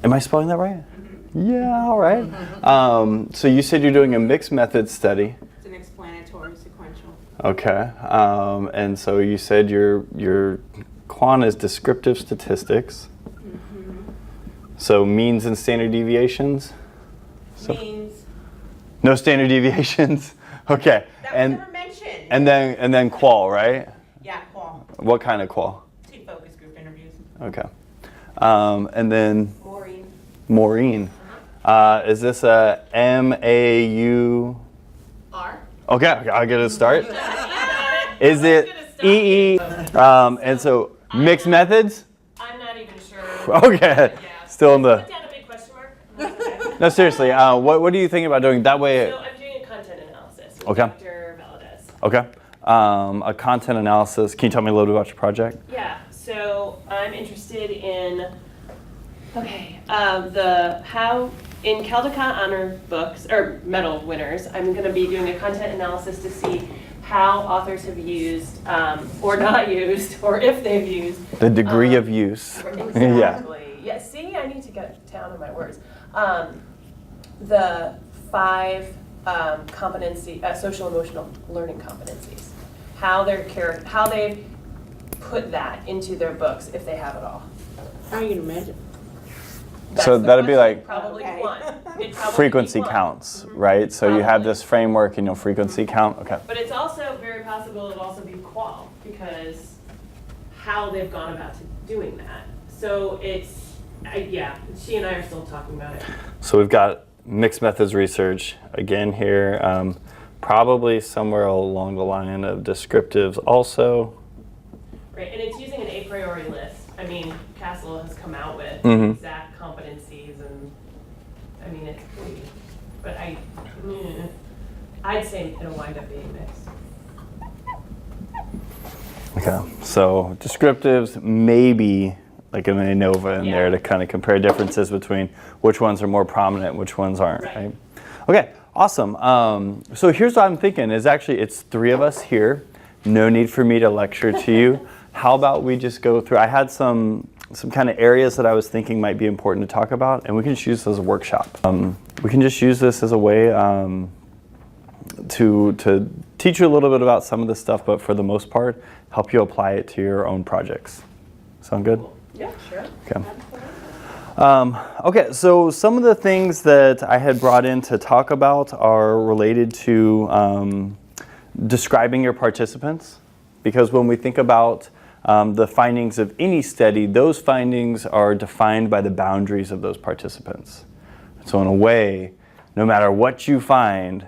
Am I spelling that right? Yeah, all right. So you said you're doing a mixed method study. It's an explanatory sequential. Okay. And so you said your quant is descriptive statistics. So means and standard deviations? Means. No standard deviations? Okay. That was never mentioned. And then qual, right? Yeah, qual. What kind of qual? Two focus group interviews. Okay. And then Maureen. Maureen. Is this a MAU? R. Okay, I'll get a start. Is it EE? And so mixed methods? I'm not even sure. Okay. Yeah. Still in the. Put down a big question mark. No, seriously. What are you thinking about doing that way? So I'm doing a content analysis with Okay. Dr. Valadez. Okay. A content analysis. Can you tell me a little bit about your project? Yeah. So I'm interested in the how in Caldecott honor books or medal winners. I'm going to be doing a content analysis to see how authors have used or not used, or if they've used The degree of use. Exactly. Yeah. See, I need to get down on my words. The 5 competency, social emotional learning competencies. How they've put that into their books, if they have it all. How are you going to measure? So that'd be like Probably Okay. one. It'd probably frequency be one. counts, right? So you have this framework and you'll frequency count. Okay. But it's also very possible it'll also be qual, because how they've gone about doing that. So it's, she and I are still talking about it. So we've got mixed methods research again here. Probably somewhere along the line of descriptives also. Right, and it's using an a priori list. I mean, Castle has come out with Mhm. exact competencies, and I mean, it's pretty, but I'd say it'll wind up being mixed. Okay. So descriptives, maybe like an ANOVA in there to kind of compare differences between which ones are more prominent, which ones aren't, right? Okay, awesome. So here's what I'm thinking is actually it's 3 of us here. No need for me to lecture to you. How about we just go through, I had some kind of areas that I was thinking might be important to talk about, and we can just use this as a workshop. We can just use this as a way to teach you a little bit about some of this stuff, but for the most part, help you apply it to your own projects. Sound good? Yeah, sure. Okay. Okay, so some of the things that I had brought in to talk about are related to describing your participants, because when we think about the findings of any study, those findings are defined by the boundaries of those participants. So in a way, no matter what you find,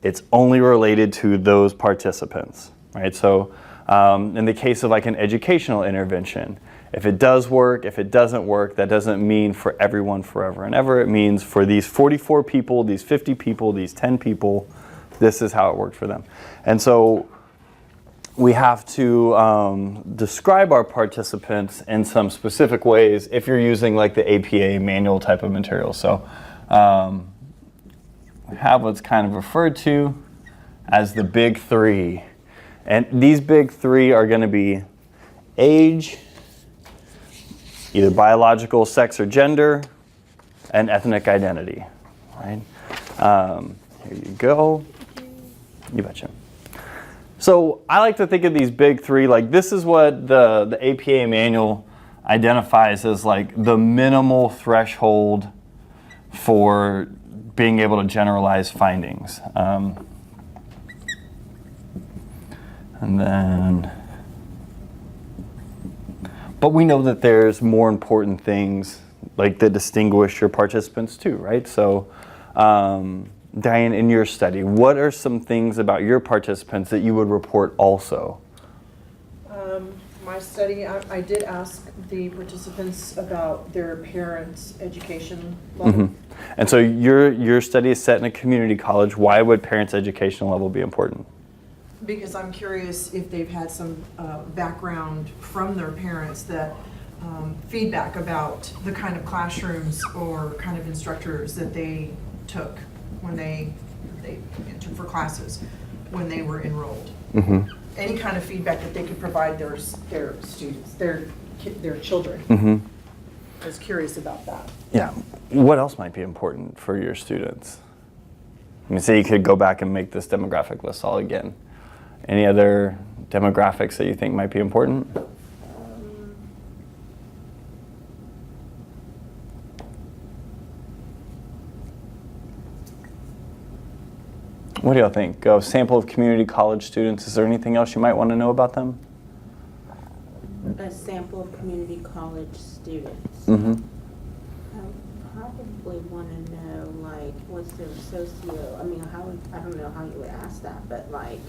it's only related to those participants, right? So in the case of like an educational intervention, if it does work, if it doesn't work, that doesn't mean for everyone forever and ever. It means for these 44 people, these 50 people, these 10 people, this is how it worked for them. And so we have to describe our participants in some specific ways if you're using like the APA manual type of material. So we have what's kind of referred to as the big 3. And these big 3 are going to be age, either biological, sex or gender, and ethnic identity, right? Here you go. You betcha. So I like to think of these big 3, like this is what the APA manual identifies as like the minimal threshold for being able to generalize findings. And then, but we know that there's more important things like that distinguish your participants too, right? So Diane, in your study, what are some things about your participants that you would report also? My study, I did ask the participants about their parents' education level. And so your study is set in a community college. Why would parents' educational level be important? Because I'm curious if they've had some background from their parents that feedback about the kind of classrooms or kind of instructors that they took when they took for classes when they were enrolled. Any kind of feedback that they could provide their students, their children. was curious about that. Yeah. What else might be important for your students? I mean, say you could go back and make this demographic list all again. Any other demographics that you think might be important? What do y'all think? A sample of community college students. Is there anything else you might want to know about them? A sample of community college students. Mm-hmm. I probably want to know, like, what's their socio, I don't know how you would ask that, but like.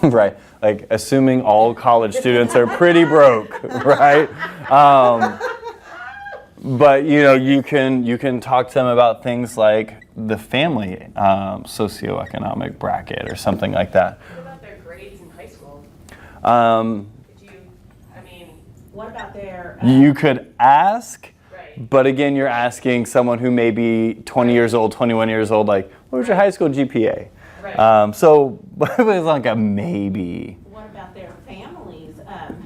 Right. Like, assuming all college students are pretty broke, right? But you can talk to them about things like the family socioeconomic bracket or something like that. What about their grades in high school? What about their... You could ask, Right. but again, you're asking someone who may be 20 years old, 21 years old, like, what was your high school GPA? Right. So it was like a maybe. What about their families?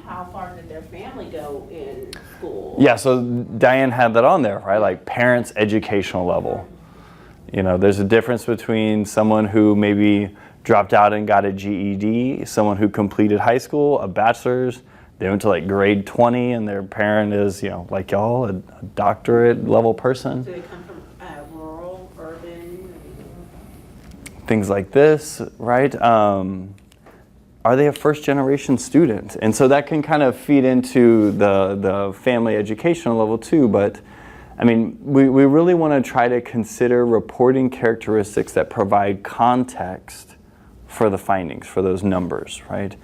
How far did their family go in school? Yeah, so Diane had that on there, right? Like parents' educational level. There's a difference between someone who maybe dropped out and got a GED, someone who completed high school, a bachelor's, they went to like grade 20 and their parent is, like y'all, a doctorate level person. Do they come from rural, urban? Things like this, right? Are they a first generation student? And so that can kind of feed into the family educational level too, but I mean, we really want to try to consider reporting characteristics that provide context for the findings, for those numbers, right?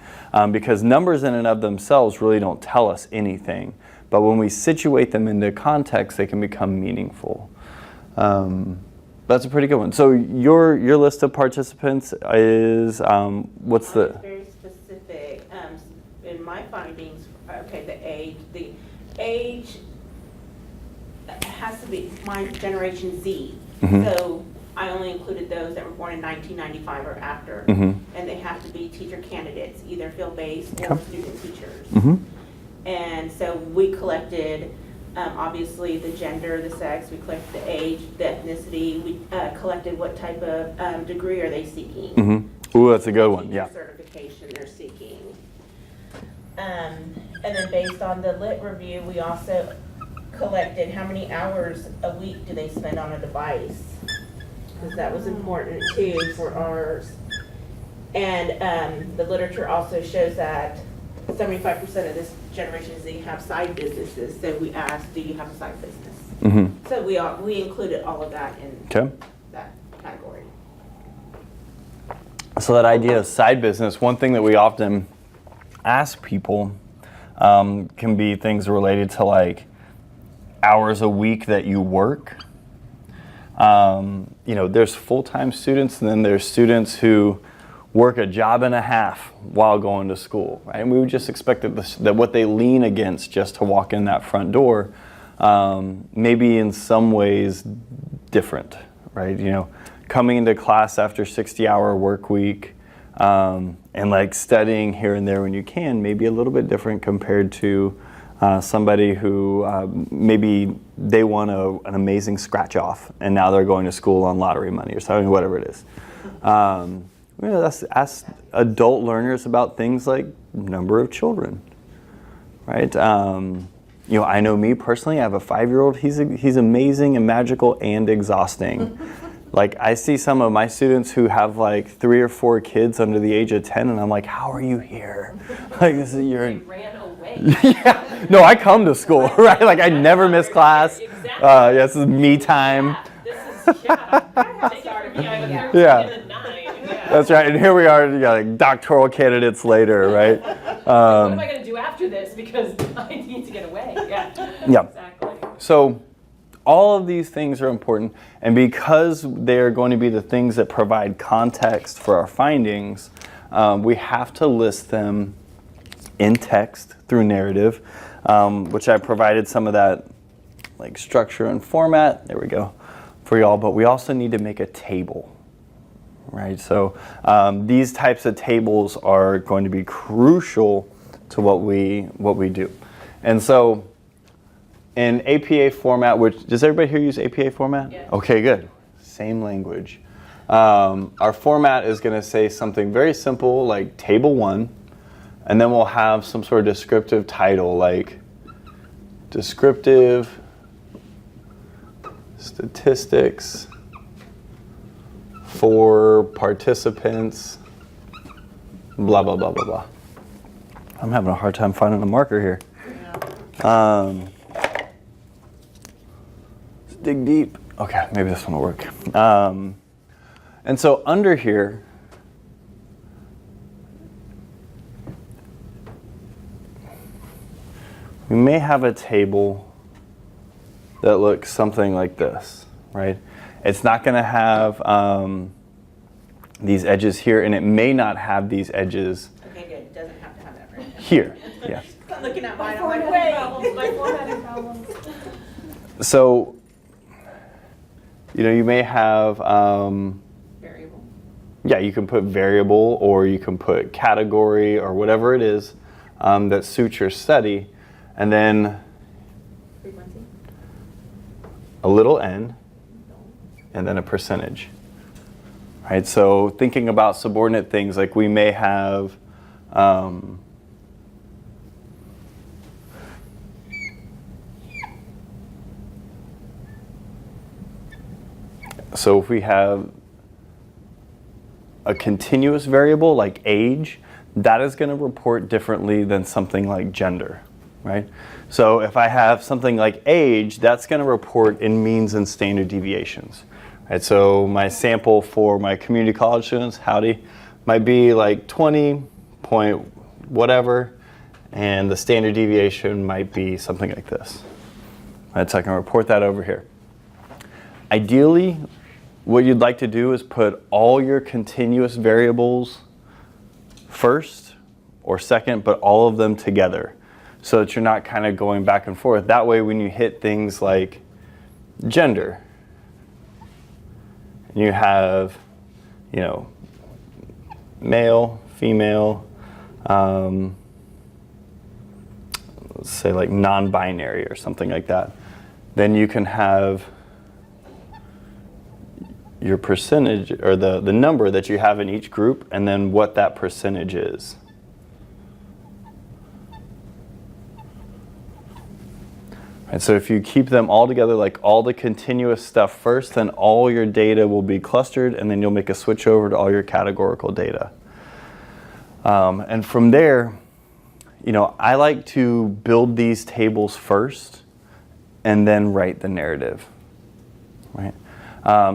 Because numbers in and of themselves really don't tell us anything, but when we situate them into context, they can become meaningful. That's a pretty good one. So your list of participants is, what's the... It's very specific. In my findings, okay, the age has to be my generation Z. Mhm. So I only included those that were born in 1995 or after. Mhm. And they have to be teacher candidates, either field-based or Okay. student teachers. Mhm. And so we collected, obviously, the gender, the sex, we collected the age, the ethnicity, we collected what type of degree are they seeking. Mm-hmm. Ooh, that's a good one, Teacher yeah. certification they're seeking. And then based on the lit review, we also collected how many hours a week do they spend on a device? Because that was important too for ours. And the literature also shows that 75% of this Generation Z have side businesses. So we asked, do you have a side business? Mm-hmm. So we included all of that in Okay. that category. So that idea of side business, one thing that we often ask people can be things related to like hours a week that you work. There's full-time students and then there's students who work a job and a half while going to school, right? And we would just expect that what they lean against just to walk in that front door maybe in some ways different, right? Coming into class after 60-hour work week and like studying here and there when you can may be a little bit different compared to somebody who maybe they won an amazing scratch off and now they're going to school on lottery money or something, whatever it is. Ask adult learners about things like number of children, right? I know me personally, I have a 5-year-old, he's amazing and magical and exhausting. Like I see some of my students who have like 3 or 4 kids under the age of 10 and I'm like, how are you here? Like this is They ran away. Yeah, no, I come to school, right? Like I never miss class. Exactly. This is me time. This is, take it from me, I have a 13 Yeah. and a 9. Yeah. That's right, and here we are, like doctoral candidates later, right? What am I going to do after this? Because I need to get away. Yeah. Yeah. Exactly. So all of these things are important, and because they're going to be the things that provide context for our findings, we have to list them in text through narrative, which I provided some of that like structure and format, there we go, for y'all, but we also need to make a table, right? So these types of tables are going to be crucial to what we do. And so in APA format, which, does everybody here use APA format? Yeah. Okay, good. Same language. Our format is going to say something very simple like table 1, and then we'll have some sort of descriptive title like descriptive statistics for participants, blah, blah, blah, blah, blah. I'm having a hard time finding a marker here. Let's dig deep. Okay, maybe this one will work. And so under here, we may have a table that looks something like this, right? It's not going to have these edges here, and it may not have these edges Okay, good. It doesn't have to have that right now. here. Yeah. I'm looking at mine, I'm like, wait. My formatting problems. So, you may have, Variable. yeah, you can put variable, or you can put category, or whatever it is that suits your study, and then Frequency. a little n, and then a percentage. Right? So thinking about subordinate things, like we may have so if we have a continuous variable like age, that is going to report differently than something like gender, right? So if I have something like age, that's going to report in means and standard deviations. Right? So my sample for my community college students, howdy, might be like 20 point whatever, and the standard deviation might be something like this. Right? So I can report that over here. Ideally, what you'd like to do is put all your continuous variables first or second, but all of them together so that you're not kind of going back and forth. That way, when you hit things like gender, you have, male, female, let's say like non-binary or something like that. Then you can have your percentage, or the number that you have in each group, and then what that percentage is. And so if you keep them all together, like all the continuous stuff first, then all your data will be clustered, and then you'll make a switch over to all your categorical data. And from there, I like to build these tables first and then write the narrative, right?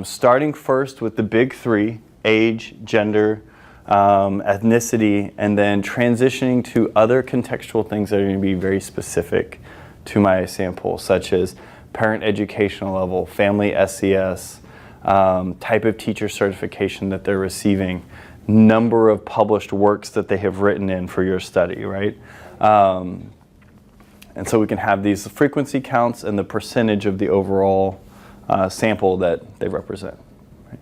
Starting first with the big 3, age, gender, ethnicity, and then transitioning to other contextual things that are going to be very specific to my sample, such as parent educational level, family SES, type of teacher certification that they're receiving, number of published works that they have written in for your study, right? And so we can have these frequency counts and the percentage of the overall sample that they represent. Right?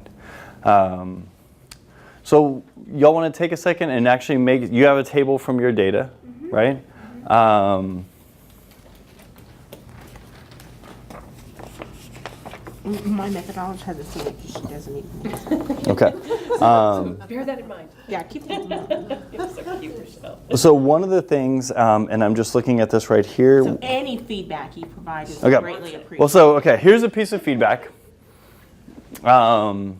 So y'all want to take a second and actually you have a table from your data, right? My methodology has a thing that she doesn't even. Okay. Bear that in mind. Yeah, keep that in mind. So keep yourself. So one of the things, and I'm just looking at this right here. So any feedback you provide is Okay. greatly appreciated. Well, here's a piece of feedback. When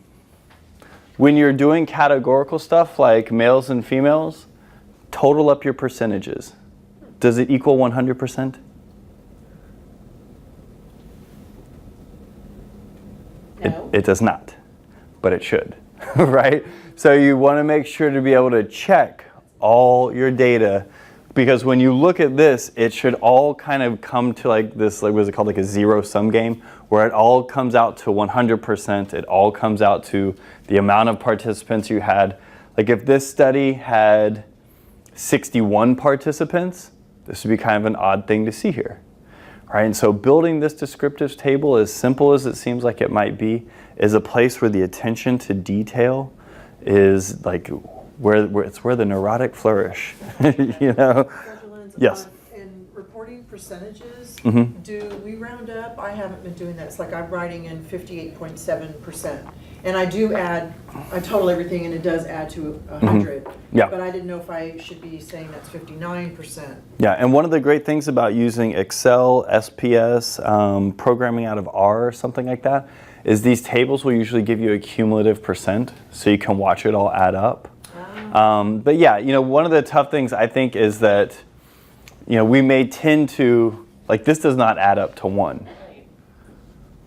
you're doing categorical stuff like males and females, total up your percentages. Does it equal 100%? No. It does not, but it should, right? So you want to make sure to be able to check all your data, because when you look at this, it should all kind of come to like this, like what is it called, like a zero-sum game, where it all comes out to 100%. It all comes out to the amount of participants you had. Like if this study had 61 participants, this would be kind of an odd thing to see here. Right, and so building this descriptive table, as simple as it seems like it might be, is a place where the attention to detail is like where it's where the neurotic flourish. Yes. In reporting percentages, Mhm. do we round up? I haven't been doing that. It's like I'm writing in 58.7%. And I do add, I total everything and it does add to 100. Yeah. But I didn't know if I should be saying that's 59%. Yeah, and one of the great things about using Excel, SPS, programming out of R or something like that, is these tables will usually give you a cumulative percent, so you can watch it all add up. But yeah, one of the tough things I think is that, we may tend to, like, this does not add up to 1,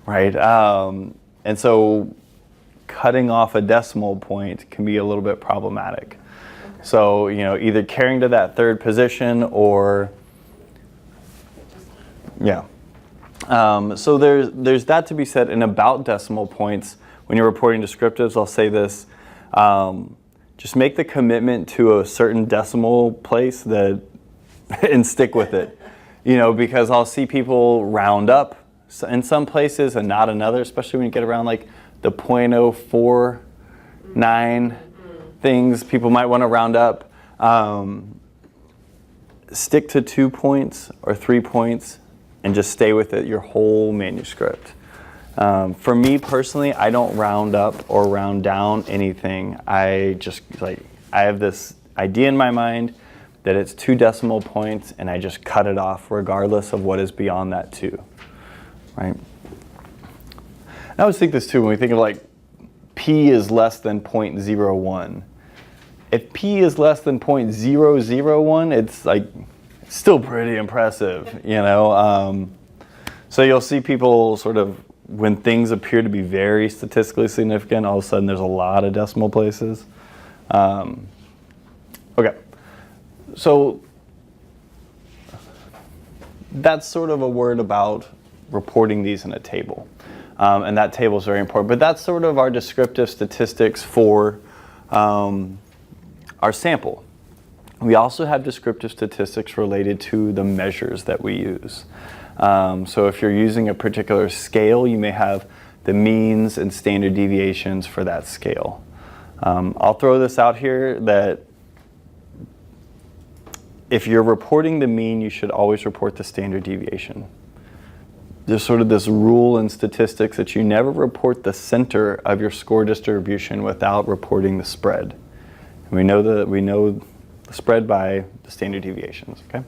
right? And so cutting off a decimal point can be a little bit problematic. So, either carrying to that third position or, yeah. So there's that to be said. And about decimal points, when you're reporting descriptives, I'll say this, just make the commitment to a certain decimal place and stick with it. Because I'll see people round up in some places and not another, especially when you get around like the .049 things, people might want to round up. Stick to 2 points or 3 points and just stay with it your whole manuscript. For me personally, I don't round up or round down anything. I have this idea in my mind that it's 2 decimal points and I just cut it off regardless of what is beyond that 2, right? I always think this too when we think of like P is less than 0.01. If P is less than 0.001, it's like still pretty impressive, So you'll see people sort of, when things appear to be very statistically significant, all of a sudden there's a lot of decimal places. Okay, so that's sort of a word about reporting these in a table. And that table is very important. But that's sort of our descriptive statistics for our sample. We also have descriptive statistics related to the measures that we use. So if you're using a particular scale, you may have the means and standard deviations for that scale. I'll throw this out here that if you're reporting the mean, you should always report the standard deviation. There's sort of this rule in statistics that you never report the center of your score distribution without reporting the spread. And we know the spread by the standard deviations, okay?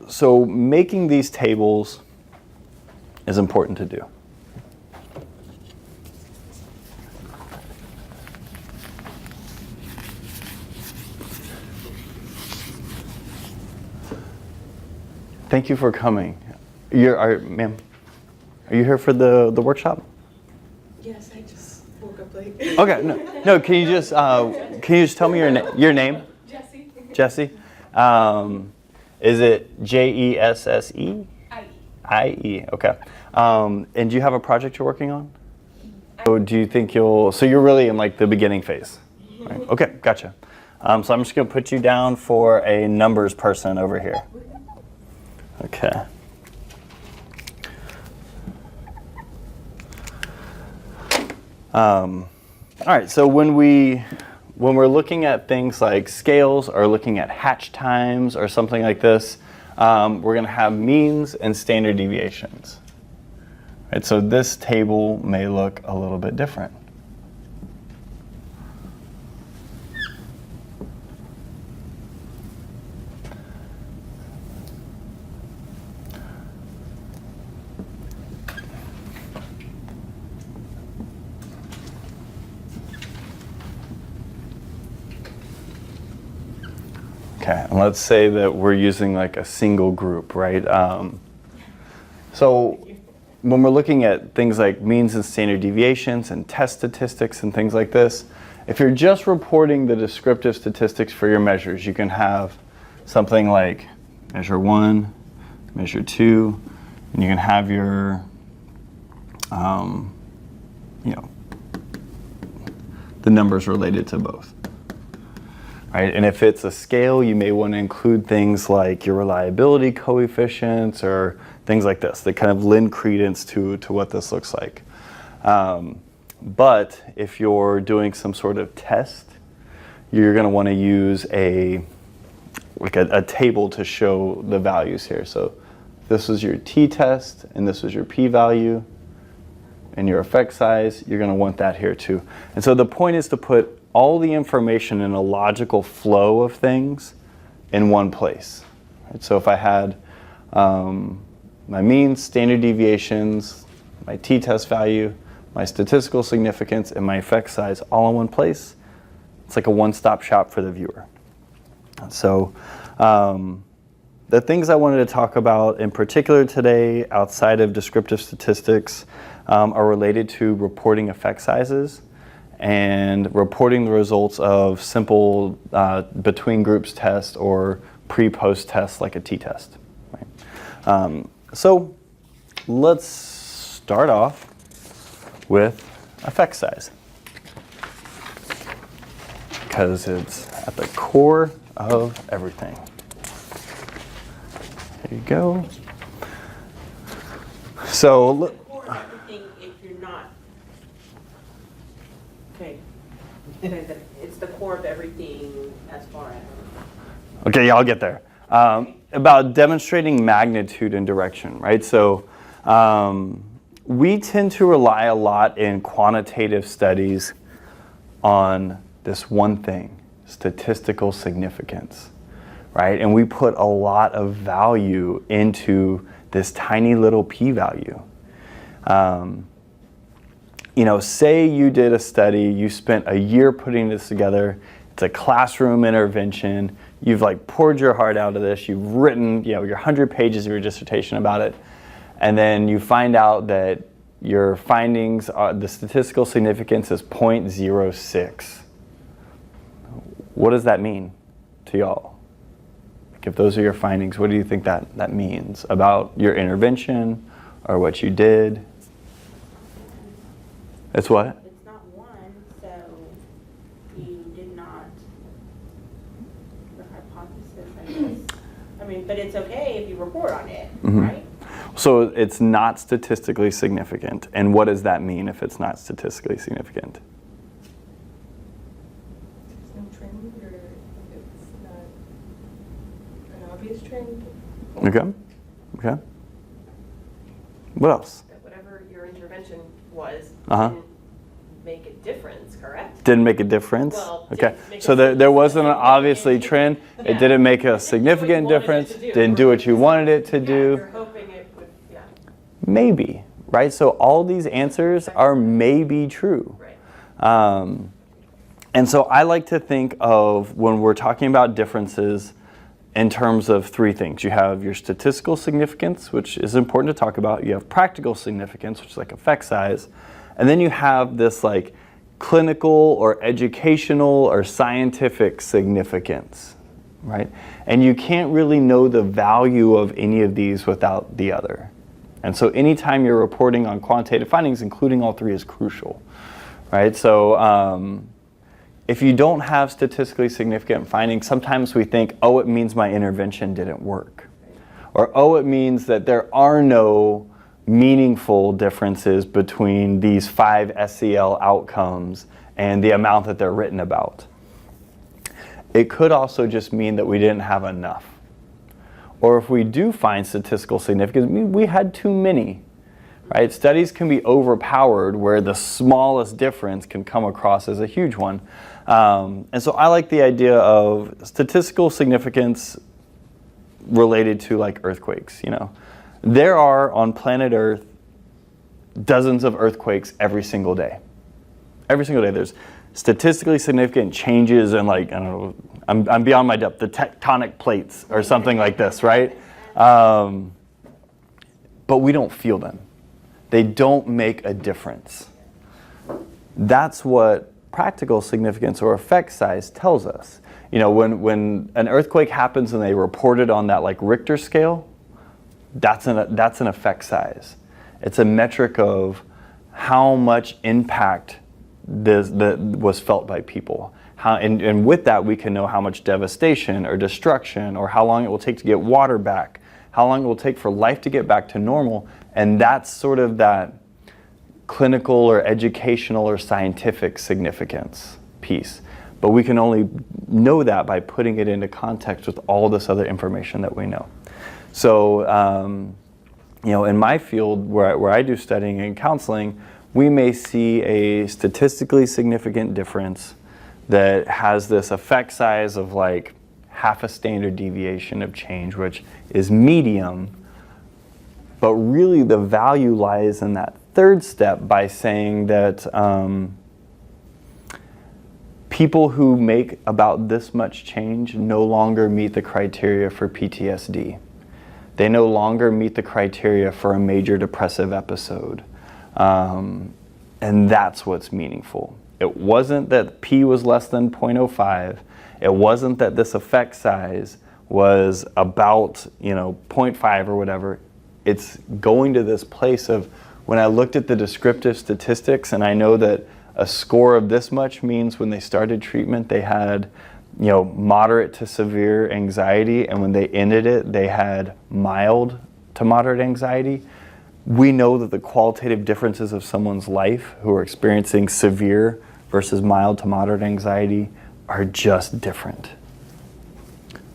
So making these tables is important to do. Thank you for coming. Ma'am, are you here for the workshop? Yes, I just woke up late. Okay, no. Can you just tell me your name? Jessie. Jesse. Is it Jesse? IE. Okay. And do you have a project you're working on? So do you think so you're really in like the beginning phase? Right? Okay, gotcha. So I'm just gonna put you down for a numbers person over here. Okay. All right, so when we're looking at things like scales or looking at hatch times or something like this, we're going to have means and standard deviations. Right, so this table may look a little bit different. Okay, and let's say that we're using like a single group, right? So when we're looking at things like means and standard deviations and test statistics and things like this, if you're just reporting the descriptive statistics for your measures, you can have something like measure 1, measure 2, and you can have your, the numbers related to both. Right? And if it's a scale, you may want to include things like your reliability coefficients or things like this that kind of lend credence to what this looks like. But if you're doing some sort of test, you're going to want to use a like a table to show the values here. So this was your t-test, and this was your p-value, and your effect size. You're going to want that here too. And so the point is to put all the information in a logical flow of things in one place. Right? So if I had my means, standard deviations, my t-test value, my statistical significance, and my effect size all in one place, it's like a one-stop shop for the viewer. So the things I wanted to talk about in particular today, outside of descriptive statistics, are related to reporting effect sizes and reporting the results of simple between groups test or pre-post tests like a t-test. Right? So let's start off with effect size, because it's at the core of everything. There you go. So Core of everything if you're not. Okay. It's the core of everything as far as. okay, yeah, I'll get there. About demonstrating magnitude and direction, right? So we tend to rely a lot in quantitative studies on this one thing, statistical significance, right? And we put a lot of value into this tiny little p-value. You know, say you did a study, you spent a year putting this together, it's a classroom intervention, you've like poured your heart out of this, you've written, you know, your 100 pages of your dissertation about it, and then you find out that your findings, the statistical significance is 0.06. What does that mean to y'all? Like if those are your findings, what do you think that means about your intervention or what you did? It's what? It's not one, so you did not, the hypothesis, I guess. I mean, but it's okay if you report on it, right? So it's not statistically significant. And what does that mean if it's not statistically significant? There's no trend, or it's not an obvious trend. Okay. Okay. What else? That whatever your intervention was Uh-huh. didn't make a difference, correct? Didn't make a difference? Well, Okay. didn't make So a there wasn't an significant obviously trend. It Yeah. didn't make a It didn't do what you significant wanted it difference. to do. Didn't do what you wanted it to Yeah, do. you're hoping it would, yeah, Maybe, right? So all these answers are maybe true. right. And so I like to think of when we're talking about differences in terms of three things. You have your statistical significance, which is important to talk about. You have practical significance, which is like effect size. And then you have this like clinical or educational or scientific significance, right? And you can't really know the value of any of these without the other. And so anytime you're reporting on quantitative findings, including all three, is crucial, right? So if you don't have statistically significant findings, sometimes we think, oh, it means my intervention didn't work. Or, oh, it means that there are no meaningful differences between these 5 SEL outcomes and the amount that they're written about. It could also just mean that we didn't have enough. Or if we do find statistical significance, we had too many. Right? Studies can be overpowered where the smallest difference can come across as a huge one. And so I like the idea of statistical significance related to like earthquakes. You know, there are on planet Earth dozens of earthquakes every single day. Every single day there's statistically significant changes in like, I don't know, I'm beyond my depth, the tectonic plates or something like this, right? But we don't feel them. They don't make a difference. That's what practical significance or effect size tells us. You know, when an earthquake happens and they report it on that like Richter scale, that's an effect size. It's a metric of how much impact that was felt by people. And with that, we can know how much devastation or destruction or how long it will take to get water back, how long it will take for life to get back to normal. And that's sort of that clinical or educational or scientific significance piece. But we can only know that by putting it into context with all this other information that we know. So, in my field where I do studying and counseling, we may see a statistically significant difference that has this effect size of like half a standard deviation of change, which is medium. But really the value lies in that third step by saying that people who make about this much change no longer meet the criteria for PTSD. They no longer meet the criteria for a major depressive episode. And that's what's meaningful. It wasn't that P was less than 0.05. It wasn't that this effect size was about 0.5 or whatever. It's going to this place of when I looked at the descriptive statistics, and I know that a score of this much means when they started treatment they had moderate to severe anxiety, and when they ended it they had mild to moderate anxiety. We know that the qualitative differences of someone's life who are experiencing severe versus mild to moderate anxiety are just different.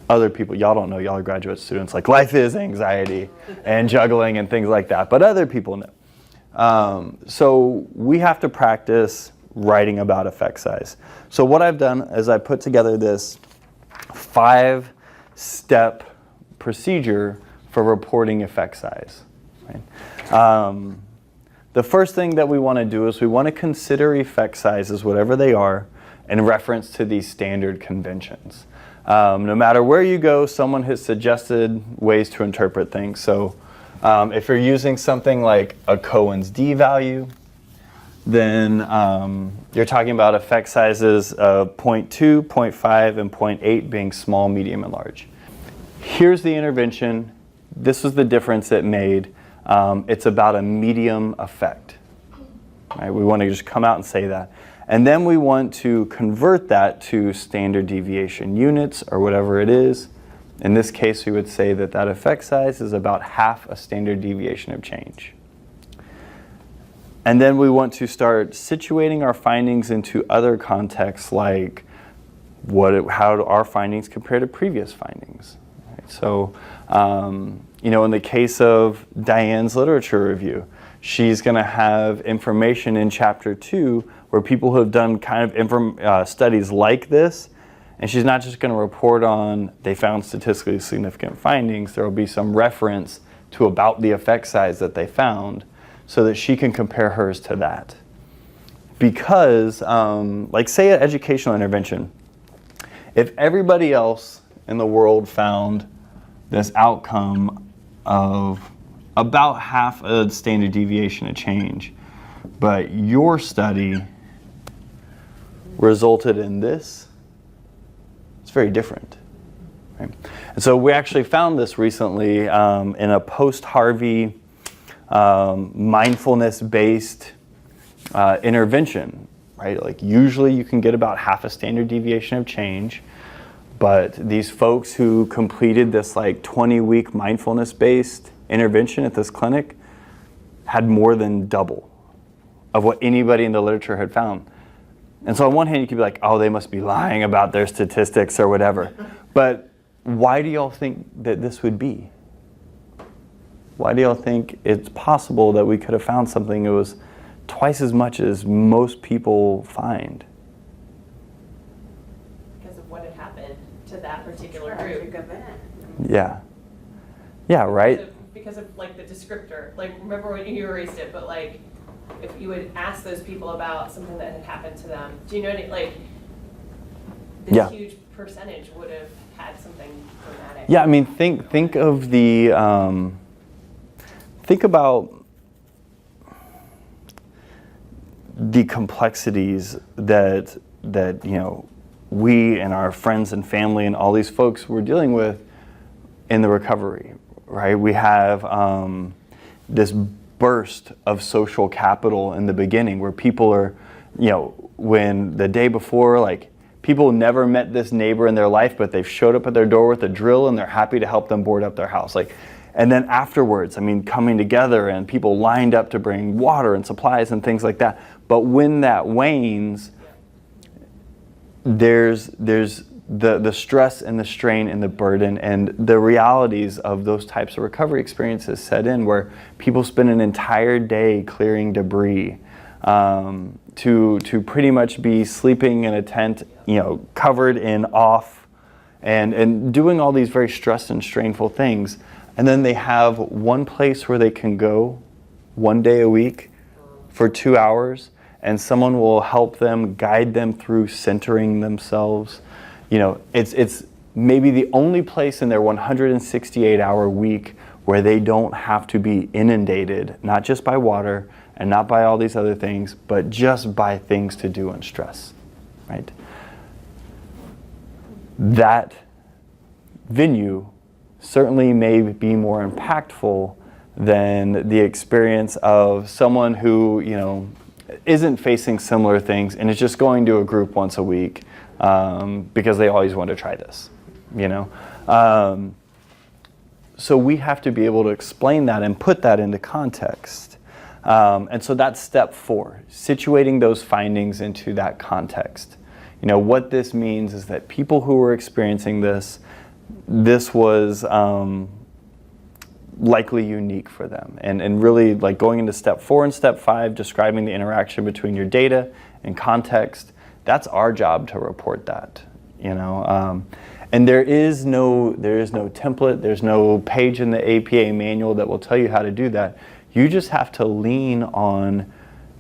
Other people, y'all don't know, y'all are graduate students, like life is anxiety and juggling and things like that, but other people know. So we have to practice writing about effect size. So what I've done is I put together this 5-step procedure for reporting effect size. Right? The first thing that we want to do is we want to consider effect sizes, whatever they are, in reference to these standard conventions. No matter where you go, someone has suggested ways to interpret things. So if you're using something like a Cohen's d value, then you're talking about effect sizes of 0.2, 0.5, and 0.8 being small, medium, and large. Here's the intervention. This was the difference it made. It's about a medium effect. Right? We want to just come out and say that. And then we want to convert that to standard deviation units or whatever it is. In this case, we would say that that effect size is about half a standard deviation of change. And then we want to start situating our findings into other contexts, like how do our findings compare to previous findings. Right? So, in the case of Diane's literature review, she's going to have information in chapter 2 where people who have done kind of studies like this, and she's not just going to report on they found statistically significant findings. There will be some reference to about the effect size that they found so that she can compare hers to that. Because, like say an educational intervention, if everybody else in the world found this outcome of about half a standard deviation of change, but your study resulted in this, it's very different. Right? And so we actually found this recently in a post-Harvey mindfulness-based intervention. Right? Like usually you can get about half a standard deviation of change, but these folks who completed this like 20-week mindfulness-based intervention at this clinic had more than double of what anybody in the literature had found. And so on one hand you could be like, oh, they must be lying about their statistics or whatever. But why do y'all think that this would be? Why do y'all think it's possible that we could have found something that was twice as much as most people find? Because of what had happened to that particular group. Yeah. Yeah, right? Because of like the descriptor. Like remember when you erased it, but like if you would ask those people about something that had happened to them, do you know what like this Yeah. huge percentage would have had something dramatic? Yeah, I mean, think of the think about the complexities that we and our friends and family and all these folks were dealing with in the recovery, right? We have this burst of social capital in the beginning where people are, when the day before, like, people never met this neighbor in their life, but they've showed up at their door with a drill and they're happy to help them board up their house. Like, and then afterwards, I mean, coming together and people lined up to bring water and supplies and things like that. But when that wanes, there's the stress and the strain and the burden and the realities of those types of recovery experiences set in, where people spend an entire day clearing debris, to pretty much be sleeping in a tent, covered in off, and doing all these very stressed and strainful things. And then they have one place where they can go one day a week for 2 hours, and someone will help them, guide them through centering themselves. It's maybe the only place in their 168-hour week where they don't have to be inundated, not just by water and not by all these other things, but just by things to do and stress, right? That venue certainly may be more impactful than the experience of someone who, isn't facing similar things and is just going to a group once a week because they always want to try this, So we have to be able to explain that and put that into context. And so that's step 4, situating those findings into that context. What this means is that people who were experiencing this was likely unique for them. And really, like, going into step 4 and step 5, describing the interaction between your data and context, that's our job to report that, And there is no template, there's no page in the APA manual that will tell you how to do that. You just have to lean on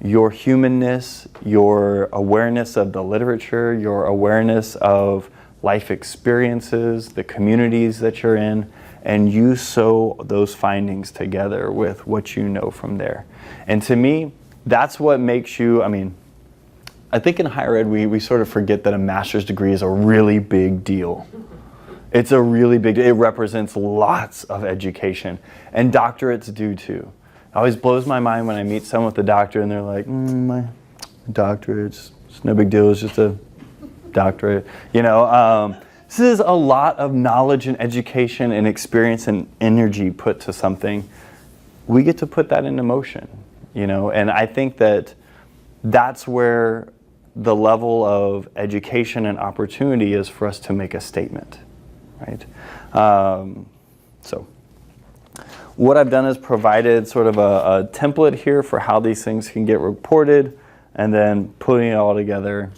your humanness, your awareness of the literature, your awareness of life experiences, the communities that you're in, and you sew those findings together with what you know from there. And to me, that's what makes you, I think in higher ed we sort of forget that a master's degree is a really big deal. It's a really big deal. It represents lots of education, and doctorates do too. It always blows my mind when I meet someone with a doctorate and they're like, my doctorate, it's no big deal, it's just a doctorate. This is a lot of knowledge and education and experience and energy put to something. We get to put that into motion, and I think that's where the level of education and opportunity is for us to make a statement, right? So what I've done is provided sort of a template here for how these things can get reported, and then putting it all together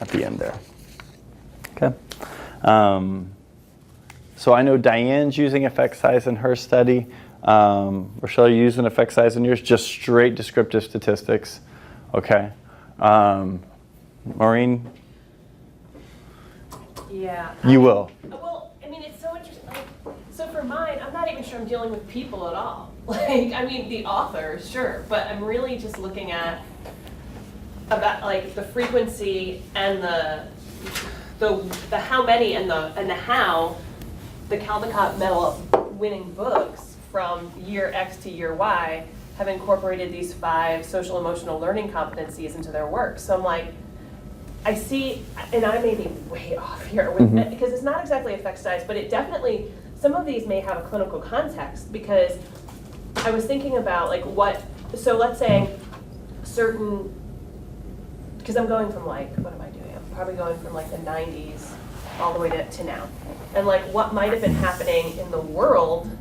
at the end there. Okay. So I know Diane's using effect size in her study. Rochelle, are you using effect size in yours? Just straight descriptive statistics. Okay. Maureen? Yeah. You will. Well, it's so interesting. So for mine, I'm not even sure I'm dealing with people at all. The authors, sure, but I'm really just looking at about the frequency and the how many and the how the Caldecott Medal winning books from year X to year Y have incorporated these 5 social emotional learning competencies into their work. So I'm like, I see, and I may be way off here with because it's not exactly effect size, but it definitely, some of these may have a clinical context, because I was thinking about so let's say certain, because I'm going from what am I doing? I'm probably going from the 90s all the way to now. And what might have been happening in the world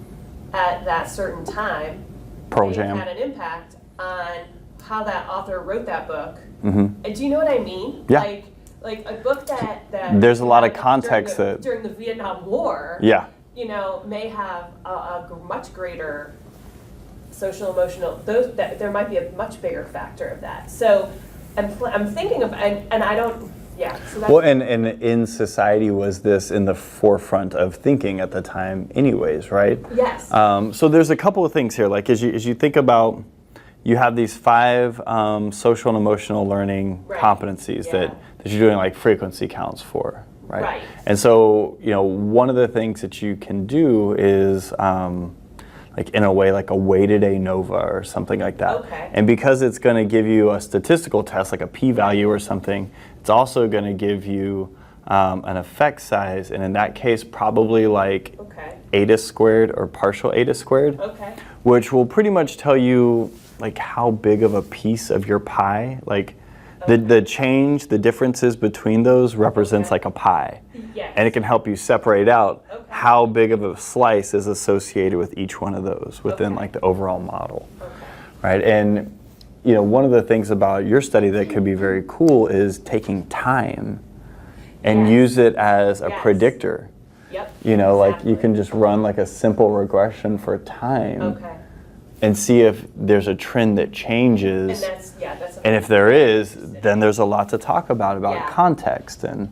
at that certain time Pearl may Jam. have had an impact on how that author wrote that book. Mm-hmm. And do you know what I mean? Yeah. Like a book that There's a lot of context during the Vietnam War. Yeah. May have a much greater social emotional. There might be a much bigger factor of that. So I'm thinking of and I don't. Yeah. So that's, Well, and in society, was this in the forefront of thinking at the time anyways, right? yes. So there's a couple of things here. As you think about, you have these 5 social and emotional learning Right. competencies Yeah. that you're doing frequency counts for, right? Right. And so, one of the things that you can do is in a way a weighted ANOVA or something like that. Okay. And because it's going to give you a statistical test, like a p-value or something, it's also going to give you an effect size, and in that case, probably Okay. eta squared or partial eta squared, Okay. which will pretty much tell you how big of a piece of your pie. The change, the differences between those represents Okay. like a pie. Yes. And it can help you separate out Okay. how big of a slice is associated with each one of those within Okay. like the overall model. Okay. Right? And one of the things about your study that could be very cool is taking time and Yes. use it as a Yes. predictor. Yep. Like you exactly. can just run like a simple regression for time Okay. and see if there's a trend that changes. And that's. And if there is, then there's a lot to talk about Yeah. context and,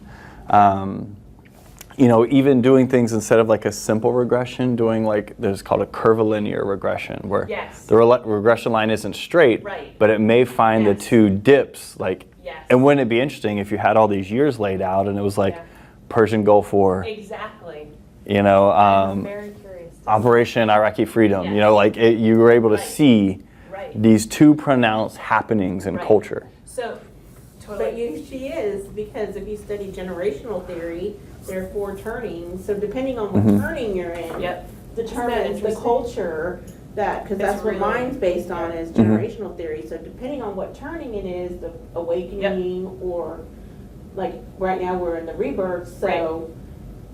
even doing things instead of like a simple regression, doing like there's called a curvilinear regression where Yes. the regression line isn't straight, Right. but it may find Yes. the two dips. Yes. And wouldn't it be interesting if you had all these years laid out and it was like Yeah. Persian Gulf War, Exactly. um, I'm very curious. to Operation Iraqi Freedom, Yes. you were able to Right. see Right. these two pronounced happenings in Right. culture. So, But totally. she is, because if you study generational theory, there are 4 turnings, so depending on what Mhm. turning you're in, Yep. determines the interesting? culture because It's that's what really- mine's based on is Mhm. generational theory. So depending on what turning it is, the awakening or like right now we're in the rebirth, so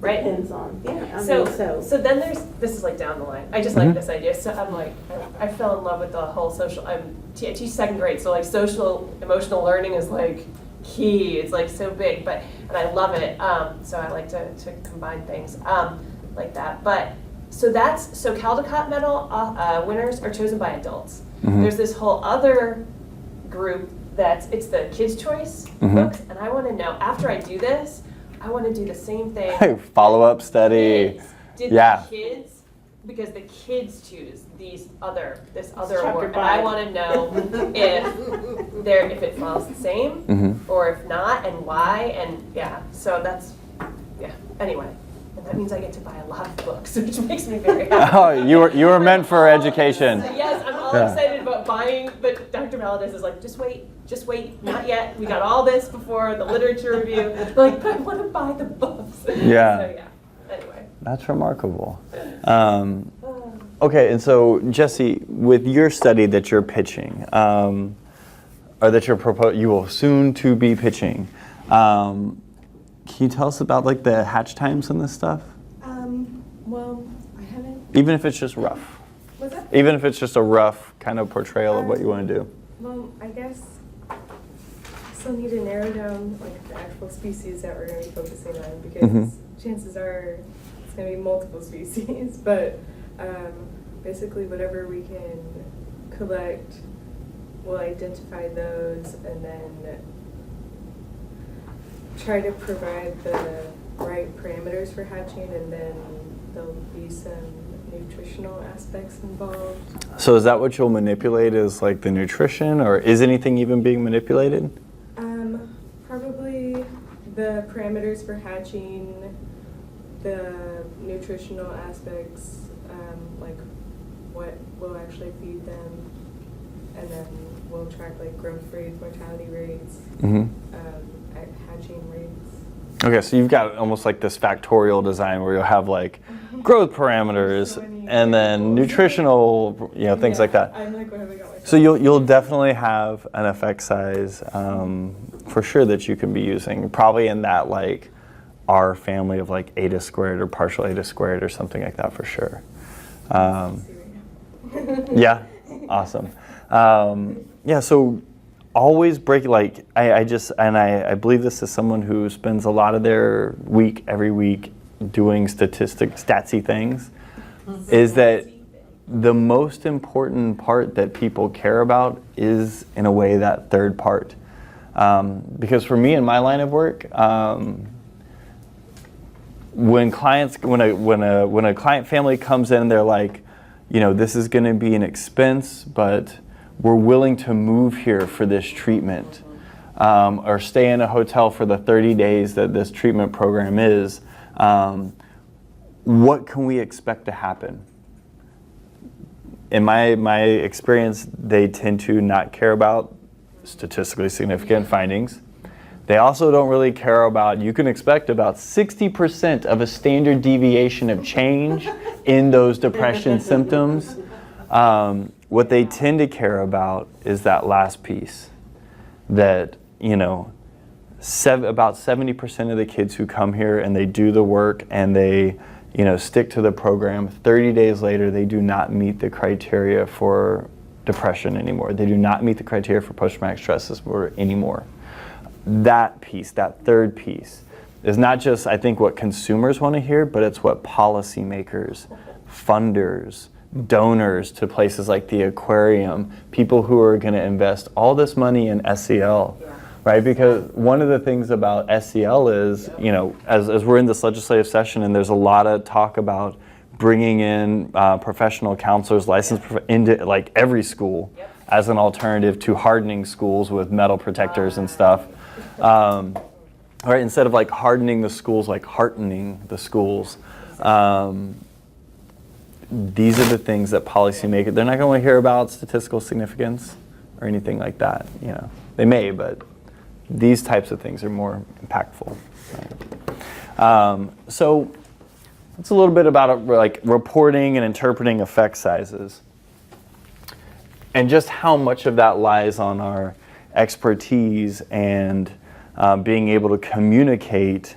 Right. depends on So, so so then this is like down the line. I just Mhm. like this idea. So I'm like, I fell in love with the whole social. I teach 2nd grade, so like social emotional learning is like key. It's like so big, and I love it. So I like to combine things like that. But so Caldecott Medal winners are chosen by adults. Mhm. There's this whole other group it's the Kids' Choice Mhm. books, and I want to know after I do this. I want to do the same thing. Follow-up study. Kids. Did Yeah. the kids, because the kids choose this other Chapter award, and I 5. want to know if it follows the same Mhm. or if not, and why, and so that's anyway, and that means I get to buy a lot of books, which makes me very happy. Oh, you were meant for education. Yes, I'm all Yeah. excited about buying, but Dr. Valadez is like, just wait, not yet. We got all this before the literature review. Like, but I want to buy the books. Yeah. So anyway. That's remarkable. Okay, and so Jesse, with your study that you're pitching, or that you will soon to be pitching, can you tell us about like the hatch times and this stuff? Well, I haven't, Even if it's just rough. what's that? Even if it's just a rough kind of portrayal of what you want to do. Well, I guess still need to narrow down like the actual species that we're going to be focusing on because Mhm. chances are it's going to be multiple species. But basically, whatever we can collect, we'll identify those and then try to provide the right parameters for hatching, and then there'll be some nutritional aspects involved. So is that what you'll manipulate is like the nutrition, or is anything even being manipulated? Probably the parameters for hatching, the nutritional aspects, like what we'll actually feed them, and then we'll track like growth rates, mortality rates, Mm-hmm. hatching rates. Okay, so you've got almost like this factorial design where you'll have like growth parameters So many and then variables. nutritional, things like that. I'm like, what have I got myself? So you'll definitely have an effect size for sure that you can be using, probably in that like R family of like eta squared or partial eta squared or something like that for sure. See right now. Yeah, awesome. So always break, like I believe this is someone who spends a lot of their week every week doing statsy things, is that the most important part that people care about is in a way that third part. Because for me in my line of work, when a client family comes in, they're like, this is going to be an expense, but we're willing to move here for this treatment, or stay in a hotel for the 30 days that this treatment program is. What can we expect to happen? In my experience, they tend to not care about statistically significant findings. They also don't really care about, you can expect about 60% of a standard deviation of change in those depression symptoms. What they tend to care about is that last piece, that about 70% of the kids who come here and they do the work and they, stick to the program, 30 days later, they do not meet the criteria for depression anymore. They do not meet the criteria for post-traumatic stress disorder anymore. That piece, that third piece, is not just, I think, what consumers want to hear, but it's what policymakers, funders, donors to places like the aquarium, people who are going to invest all this money in SEL, right? Because one of the things about SEL is, as we're in this legislative session and there's a lot of talk about bringing in professional counselors licensed into like every school as an alternative to hardening schools with metal protectors and stuff. Right, instead of like hardening the schools, like heartening the schools. These are the things that policymakers, they're not going to hear about statistical significance or anything like that. They may, but these types of things are more impactful. Right? So it's a little bit about like reporting and interpreting effect sizes, and just how much of that lies on our expertise and being able to communicate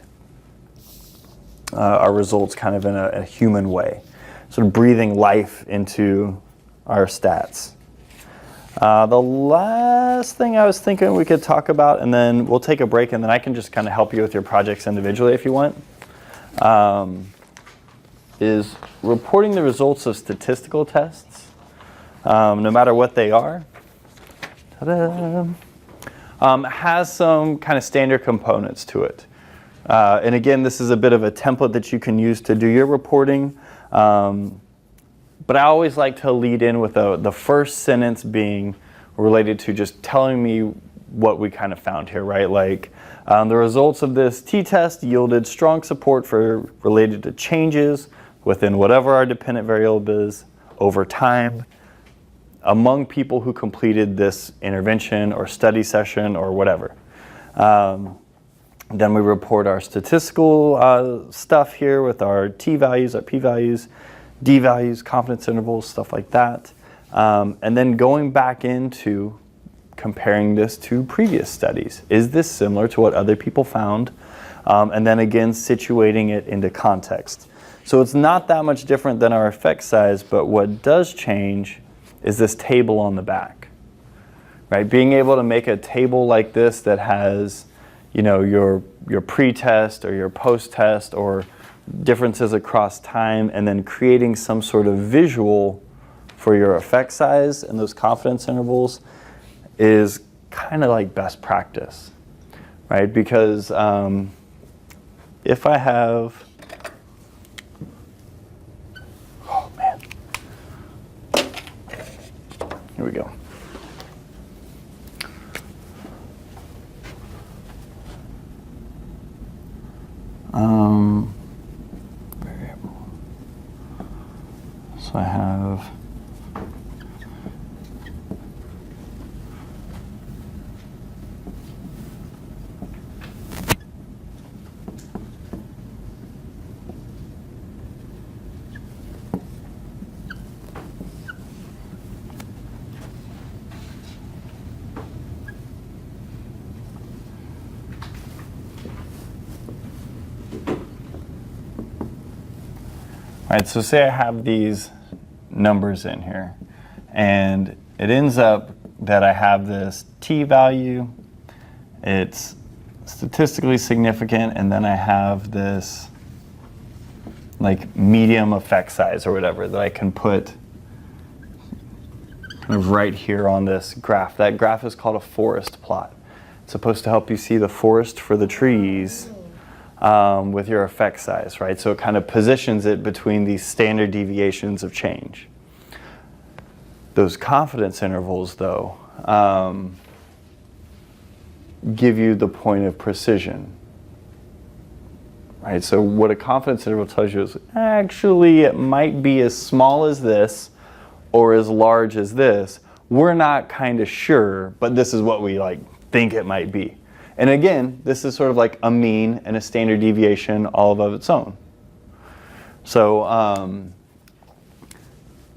our results kind of in a human way, sort of breathing life into our stats. The last thing I was thinking we could talk about, and then we'll take a break, and then I can just kind of help you with your projects individually if you want, is reporting the results of statistical tests, no matter what they are. Ta-da! Has some kind of standard components to it. And again, this is a bit of a template that you can use to do your reporting. But I always like to lead in with the first sentence being related to just telling me what we kind of found here, right? Like the results of this t-test yielded strong support for related to changes within whatever our dependent variable is over time among people who completed this intervention or study session or whatever. Then we report our statistical stuff here with our t-values, our p-values, d-values, confidence intervals, stuff like that. And then going back into comparing this to previous studies. Is this similar to what other people found? And then again, situating it into context. So it's not that much different than our effect size, but what does change is this table on the back, right? Being able to make a table like this that has, your pre-test or your post-test or differences across time, and then creating some sort of visual for your effect size and those confidence intervals is kind of like best practice, right? Because if I have, oh man, here we go. Variable. So I have right, so say I have these numbers in here, and it ends up that I have this t-value, it's statistically significant, and then I have this like medium effect size or whatever that I can put kind of right here on this graph. That graph is called a forest plot. It's supposed to help you see the forest for the trees with your effect size, right? So it kind of positions it between these standard deviations of change. Those confidence intervals, though, give you the point of precision, right? So what a confidence interval tells you is actually it might be as small as this or as large as this. We're not kind of sure, but this is what we think it might be. And again, this is sort of like a mean and a standard deviation all of its own. So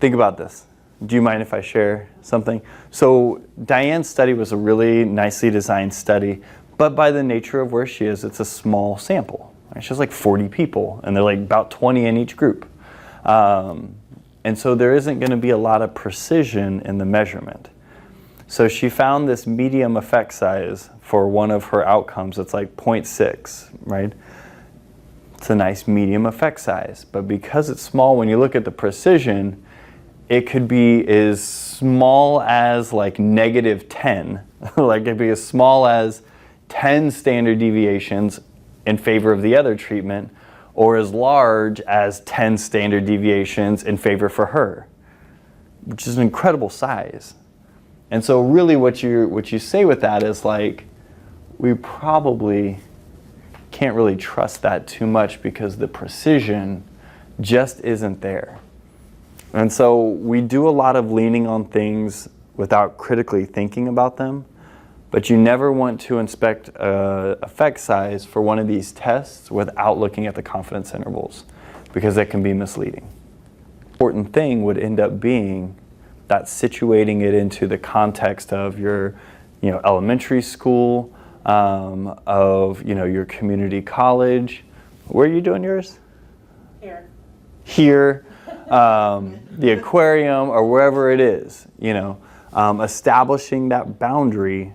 think about this. Do you mind if I share something? So Diane's study was a really nicely designed study, but by the nature of where she is, it's a small sample. Right? She has like 40 people, and they're like about 20 in each group. And so there isn't going to be a lot of precision in the measurement. So she found this medium effect size for one of her outcomes. It's like 0.6, right? It's a nice medium effect size. But because it's small, when you look at the precision, it could be as small as like -10. Like it could be as small as 10 standard deviations in favor of the other treatment, or as large as 10 standard deviations in favor for her, which is an incredible size. And so really what you say with that is like, we probably can't really trust that too much because the precision just isn't there. And so we do a lot of leaning on things without critically thinking about them, but you never want to inspect effect size for one of these tests without looking at the confidence intervals, because that can be misleading. The important thing would end up being that situating it into the context of your elementary school, of your community college. Where are you doing yours? Here, the aquarium, or wherever it is, establishing that boundary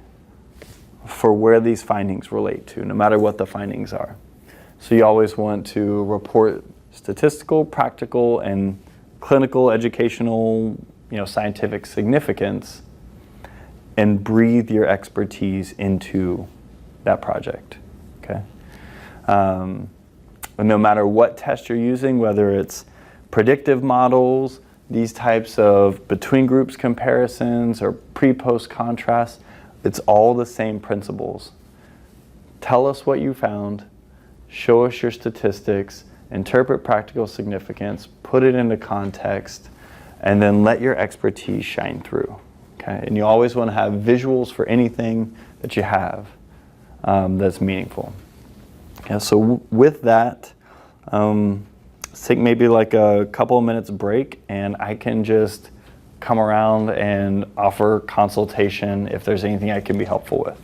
for where these findings relate to, no matter what the findings are. So you always want to report statistical, practical, and clinical, educational, scientific significance, and breathe your expertise into that project, okay? And no matter what test you're using, whether it's predictive models, these types of between groups comparisons, or pre-post contrast, it's all the same principles. Tell us what you found, show us your statistics, interpret practical significance, put it into context, and then let your expertise shine through. Okay? And you always want to have visuals for anything that you have that's meaningful. Okay, so with that, let's take maybe like a couple of minutes break, and I can just come around and offer consultation if there's anything I can be helpful with.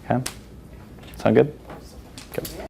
Okay? Sound good? Okay.